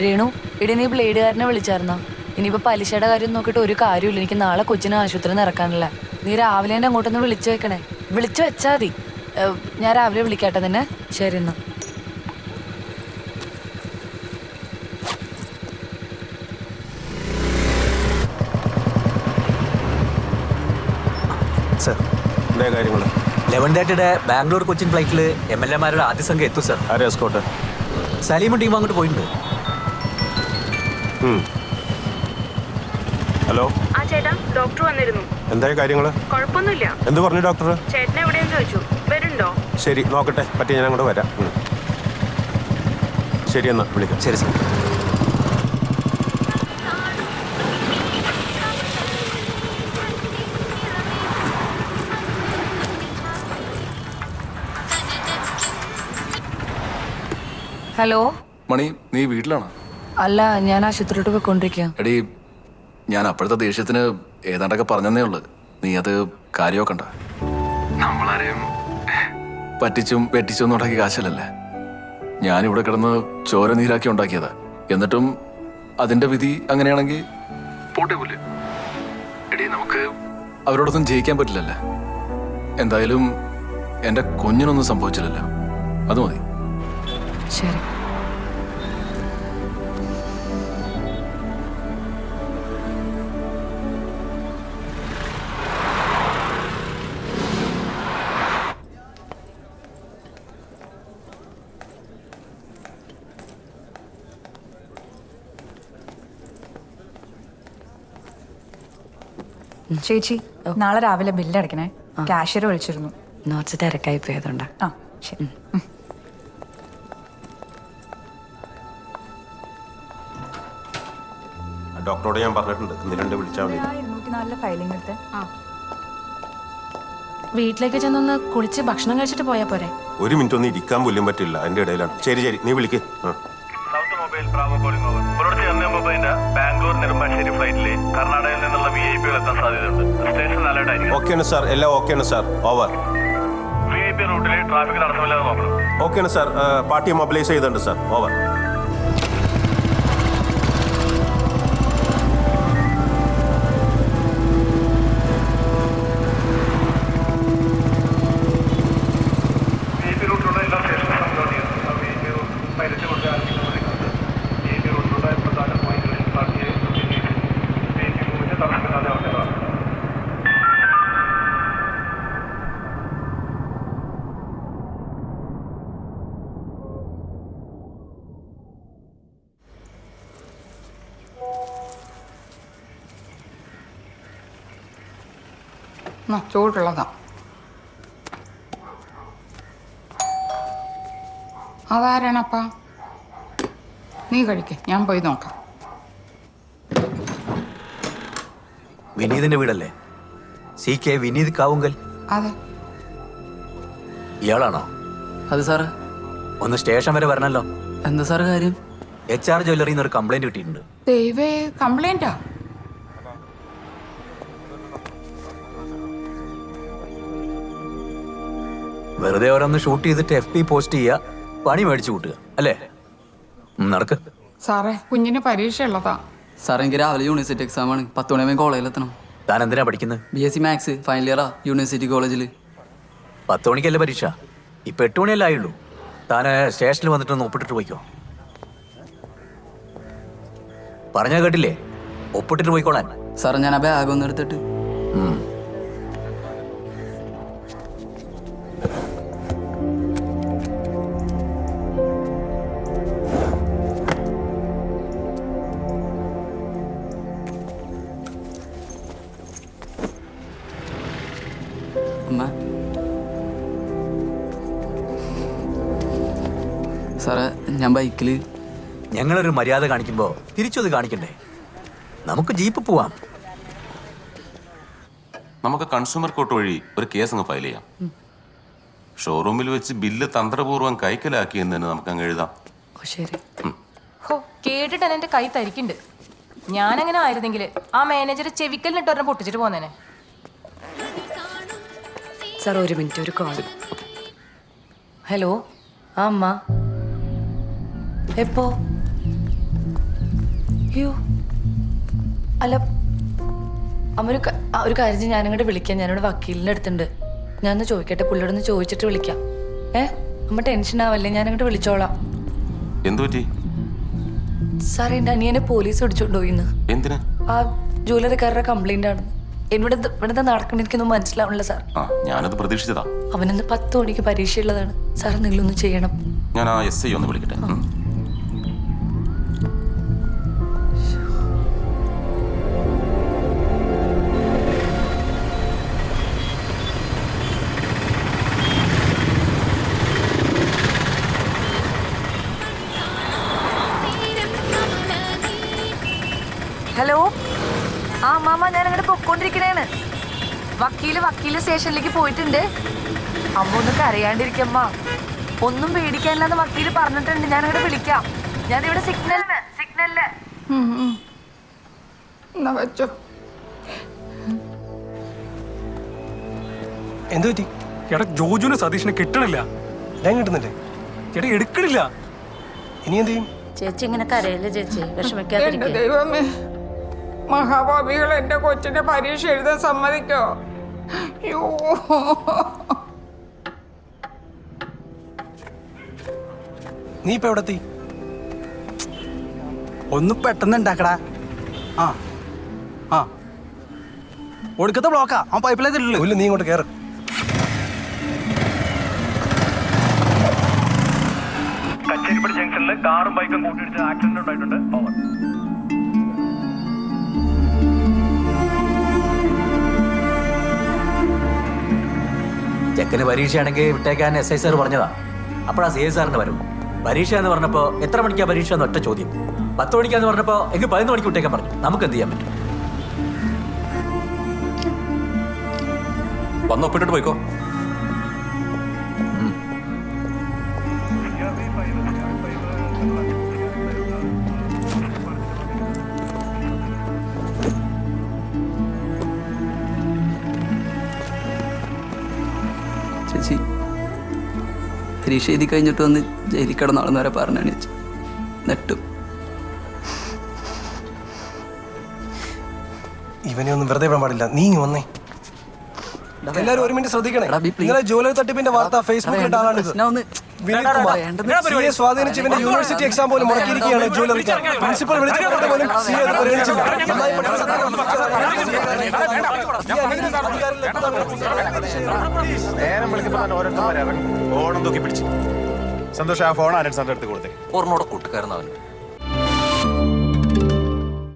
രേണു, ഇടി നീ ബ്ലേഡുകാരനെ വിളിച്ചായിരുന്നോ? ഇനിയിപ്പോ പലിശയുടെ കാര്യം നോക്കിയിട്ട് ഒരു കാര്യമില്ല. എനിക്ക് നാളെ കൊച്ചിനെ ആശുപത്രിയിൽ നിന്ന് ഇറക്കാനില്ല. നീ രാവിലെ എന്നെ അങ്ങോട്ടൊന്ന് വിളിച്ചു വെക്കണേ. വിളിച്ചു വെച്ചാ മതി. ഞാൻ രാവിലെ വിളിക്കാട്ടെ നിന്നെ. ശരി എന്നാ. സർ, എന്താ കാര്യങ്ങൾ? 11:30 ബാംഗ്ലൂർ കൊച്ചിൻ ഫ്ലൈറ്റിൽ MLA-മാരുടെ ആദ്യ സംഘം എത്തും സർ. ആരെ എസ്കോട്ട്? സലീമും ടീം അങ്ങോട്ട് പോയിട്ടുണ്ട്. ഹലോ. ആ ചേട്ടാ, ഡോക്ടർ വന്നിരുന്നു. എന്തായ കാര്യങ്ങൾ? കുഴപ്പമൊന്നുമില്ല. എന്ത് പറഞ്ഞു ഡോക്ടർ? ചേട്ടനെ എവിടെയെന്ന് ചോദിച്ചു. വരുന്നുണ്ടോ? ശരി, നോക്കട്ടെ. പറ്റി ഞാൻ അങ്ങോട്ട് വരാം. ശരി എന്നാ, വിളിക്കാം. ശരി സർ. ഹലോ മണി, നീ വീട്ടിലാണോ? അല്ല, ഞാൻ ആശുപത്രിയിലോട്ട് പോയിക്കൊണ്ടിരിക്കുക. എടീ, ഞാൻ അപ്പോഴത്തെ ദേഷ്യത്തിന് ഏതാണ്ടൊക്കെ പറഞ്ഞതേ ഉള്ളു. നീ അത് കാര്യമൊക്കണ്ട. നമ്മളാരെയും പറ്റിച്ചും വെട്ടിച്ചും ഉണ്ടാക്കിയ കാശല്ലല്ലേ. ഞാനിവിടെ കിടന്ന് ചോര നീരാക്കി ഉണ്ടാക്കിയതാ. എന്നിട്ടും അതിന്റെ വിധി അങ്ങനെയാണെങ്കിൽ പോട്ടെ പോലെ. എടീ, നമുക്ക് അവരോടൊന്നും ജയിക്കാൻ പറ്റില്ലല്ലേ. എന്തായാലും എൻ്റെ കുഞ്ഞിനൊന്നും സംഭവിച്ചില്ലല്ലോ, അത് മതി. ശരി. ചേച്ചി, നാളെ രാവിലെ ബില്ല് അടയ്ക്കണേ. ക്യാഷ്യർ വിളിച്ചിരുന്നു. നോട്ട്സ് തിരക്കായി പോയതുകൊണ്ടാ. ആ ശരി. ഡോക്ടറോട് ഞാൻ പറഞ്ഞിട്ടുണ്ട്, ഇന്ന് 2 വിളിച്ചാൽ മതി. 204 ഫയലിംഗ് എടുത്ത് വീട്ടിലേക്ക് ചെന്നൊന്ന് കുളിച്ച് ഭക്ഷണം കഴിച്ചിട്ട് പോയാ പോരെ? 1 മിനിറ്റ് ഒന്നും ഇരിക്കാൻ പോലും പറ്റില്ല, അതിന്റെ ഇടയിലാണ്. ശരി ശരി, നീ വിളിക്ക്. South mobile Bravo calling over. പുലർച്ചെ 1:30 ബാംഗ്ലൂർ നെടുമ്പാശ്ശേരി ഫ്ലൈറ്റിലെ കർണാടകയിൽ നിന്നുള്ള VIP എത്താൻ സാധ്യതയുണ്ട്. സ്റ്റേഷൻ അലേർട്ട് ആയിരിക്കും. ഓക്കെയാണ് സാർ, എല്ലാം ഓക്കെയാണ് സാർ. ഓവർ. VIP റൂട്ടിലെ ട്രാഫിക് തടസ്സമില്ലാതെ നോക്കണം. ഓക്കെയാണ് സാർ, പാർട്ടി മൊബിലൈസ് ചെയ്തിട്ടുണ്ട് സാർ. ഓവർ. VIP റൂട്ടിലുള്ള എല്ലാ സ്റ്റേഷനും കൺട്രോൾ ചെയ്യുന്നു. VIP പൈലറ്റ് കൊണ്ട് ആരംഭിക്കുന്നത് VIP റൂട്ടിലുള്ള പ്രധാന പോയിന്റുകളിൽ പാർട്ടിയെ VIP മൂവ്മെന്റ് തടസ്സമില്ലാതെ അവസ്ഥകളാണ്. ചൂടുള്ളതാ. അതാരാണപ്പാ? നീ കഴിക്ക, ഞാൻ പോയി നോക്കാം. വിനീതിന്റെ വീടല്ലേ? CK വിനീത് കാവുങ്കൽ. അതെ. ഇയാളാണോ? അത് സാറ്. ഒന്ന് സ്റ്റേഷൻ വരെ വരണല്ലോ. എന്താ സാറ് കാര്യം? HR ജ്വല്ലറിയിൽ നിന്ന് ഒരു കംപ്ലൈന്റ് കിട്ടിയിട്ടുണ്ട്. ദൈവേ, കംപ്ലൈന്റാ? വെറുതെ ഓരോന്ന് ഷൂട്ട് ചെയ്തിട്ട് FB പോസ്റ്റ് ചെയ്യുക, പണി മേടിച്ചു കൂട്ടുക അല്ലേ? നടക്ക്. സാറേ, കുഞ്ഞിന് പരീക്ഷ ഉള്ളതാ. സാറേ, എനിക്ക് രാവിലെ യൂണിവേഴ്സിറ്റി എക്സാം ആണ്. 10 മണിയാകുമ്പോൾ കോളേജിൽ എത്തണം. താൻ എന്തിനാ പഠിക്കുന്നത്? BSc മാത്സ് ഫൈനൽ ഇയറാ യൂണിവേഴ്സിറ്റി കോളേജിൽ. 10 മണിക്കല്ലേ പരീക്ഷ? ഇപ്പൊ 8 മണിയല്ലേ ആയുള്ളൂ. താൻ സ്റ്റേഷനിൽ വന്നിട്ടൊന്ന് ഒപ്പിട്ടിട്ട് പോയിക്കോ. പറഞ്ഞാ കേട്ടില്ലേ? ഒപ്പിട്ടിട്ട് പോയിക്കോളാൻ. സാറേ, ഞാൻ ആ ബാഗ് ഒന്ന് എടുത്തിട്ട്. അമ്മ, സാറേ, ഞാൻ ബൈക്കിൽ. ഞങ്ങളൊരു മര്യാദ കാണിക്കുമ്പോൾ തിരിച്ചത് കാണിക്കണ്ടേ? നമുക്ക് ജീപ്പ് പോവാം. നമുക്ക് കൺസ്യൂമർ കോർട്ട് വഴി ഒരു കേസ് അങ്ങ് ഫയൽ ചെയ്യാം. ഷോറൂമിൽ വെച്ച് ബില്ല് തന്ത്രപൂർവ്വം കൈക്കലാക്കിയെന്ന് തന്നെ നമുക്ക് അങ്ങ് എഴുതാം. ശരി. കേട്ടിട്ട് എന്റെ കൈ തരിക്കുന്നുണ്ട്. ഞാനങ്ങനെ ആയിരുന്നെങ്കിൽ ആ മാനേജർ ചെവിക്കലിനിട്ട് ഒരെണ്ണം പൊട്ടിച്ചിട്ട് പോന്നേനെ. സാർ, 1 മിനിറ്റ്, ഒരു കോൾ. ഹലോ. ആ അമ്മ, എപ്പോ? അയ്യോ അല്ല അമ്മ ഒരു കാര്യം ചെയ്യ്, ഞാനിങ്ങോട്ട് വിളിക്കാം. ഞാനിവിടെ വക്കീലിൻ്റെ അടുത്തുണ്ട്. ഞാനൊന്ന് ചോദിക്കട്ടെ, പുള്ളിയോടൊന്ന് ചോദിച്ചിട്ട് വിളിക്കാം. അമ്മ ടെൻഷൻ ആവല്ലേ, ഞാനിങ്ങോട്ട് വിളിച്ചോളാം. എന്തു പറ്റി? സാർ എൻ്റെ അനിയനെ പോലീസ് പിടിച്ചോണ്ട് പോയിന്ന്. എന്തിനാ? ആ ജ്വല്ലറിക്കാരുടെ കംപ്ലൈന്റ് ആണ്. ഇവിടുത്തെ നടക്കണ എനിക്കൊന്നും മനസ്സിലാവണില്ല സാർ. ഞാനത് പ്രതീക്ഷിച്ചതാ. അവനൊന്ന് 10 മണിക്ക് പരീക്ഷയുള്ളതാണ് സാർ, എന്തെങ്കിലും ഒന്ന് ചെയ്യണം. ഞാൻ ആ SI ഒന്ന് വിളിക്കട്ടെ. ഹലോ, ആ മാമ, ഞാൻ അങ്ങോട്ട് പൊക്കോണ്ടിരിക്കണേണ്. വക്കീല് സ്റ്റേഷനിലേക്ക് പോയിട്ടുണ്ട്. അമ്മ ഒന്ന് കരയാണ്ടിരിക്കമ്മ, ഒന്നും പേടിക്കാനില്ലെന്ന് വക്കീല് പറഞ്ഞിട്ടുണ്ട്. ഞാൻ അങ്ങോട്ട് വിളിക്കാം. ഞാനിവിടെ സിഗ്നലില്. എന്നാ വെച്ചോ. എന്തു പറ്റി? എടാ ജോജുവിന് സതീഷിനെ കിട്ടണില്ല. ഞാൻ കിട്ടുന്നില്ലേ? എടാ എടുക്കണില്ല. ഇനി എന്ത് ചെയ്യും? ചേച്ചി ഇങ്ങനെ കരയില്ല ചേച്ചി, എന്റെ വിഷമിക്കാതിരിക്കുക. ദൈവമേ, മഹാഭാവികൾ എന്റെ കൊച്ചിന്റെ പരീക്ഷ എഴുതാൻ സമ്മതിക്കോ? അയ്യോ, നീ ഇപ്പൊ എവിടെത്തി? ഒന്ന് പെട്ടെന്ന് ഉണ്ടാക്കടാ. ആ ആ ഒടുക്കത്തെ ബ്ലോക്കാ. ആ പൈപ്പ് ലൈൻ ഇല്ല, നീ ഇങ്ങോട്ട് കയറ്. കച്ചേരിപ്പടി ജംഗ്ഷനിൽ കാറും ബൈക്കും കൂട്ടിയിടിച്ച് ആക്സിഡന്റ് ഉണ്ടായിട്ടുണ്ട്. ഓവർ. ചെക്കന് പരീക്ഷയാണെങ്കിൽ വിട്ടേക്കാൻ SI സാർ പറഞ്ഞതാ. അപ്പോഴാ CA സാറിന് വരും. പരീക്ഷ എന്ന് പറഞ്ഞപ്പോ എത്ര മണിക്കാ പരീക്ഷ എന്ന് ഒറ്റ ചോദ്യം. 10 മണിക്കാന്ന് പറഞ്ഞപ്പോ എങ്കിൽ 11 മണിക്ക് വിട്ടേക്കാൻ പറഞ്ഞു. നമുക്ക് എന്ത് ചെയ്യാൻ പറ്റും? വന്ന് ഒപ്പിട്ടിട്ട് പോയിക്കോ. ചേച്ചി പരീക്ഷ എഴുതി കഴിഞ്ഞിട്ട് വന്ന് ജയിലിൽ കിടന്നാളെന്ന് വരെ പറഞ്ഞാണ് ചേച്ചി. നെട്ടും ഇവനെ ഒന്നും വെറുതെ വിടാൻ പാടില്ല. നീ ഇങ്ങ് വന്നേ. എല്ലാരും ഒരു മിനിറ്റ് ശ്രദ്ധിക്കണേ. ഇന്നലെ ജ്വല്ലറി തട്ടിപ്പിന്റെ വാർത്ത ഫേസ്ബുക്കിൽ ഇട്ട ആളാണിത്. വിനീത് കുമാർ CA സ്വാധീനിച്ച് ഇവന്റെ യൂണിവേഴ്സിറ്റി എക്സാം പോലും മുടക്കിയിരിക്കുകയാണ് ജ്വല്ലറിക്കാർ. പ്രിൻസിപ്പൽ വിളിച്ചിട്ട് പോലും CA അത് പരിഗണിച്ചില്ല. നേരം വിളിക്കുമ്പോൾ തന്നെ ഓരോരുത്തർ ഓണം തൂക്കി പിടിച്ച്. സന്തോഷം, ആ ഫോൺ ആരും സാറിന്റെ അടുത്ത് കൊടുത്തേ. ഓർമ്മോടെ കൂട്ടുകാരനവൻ.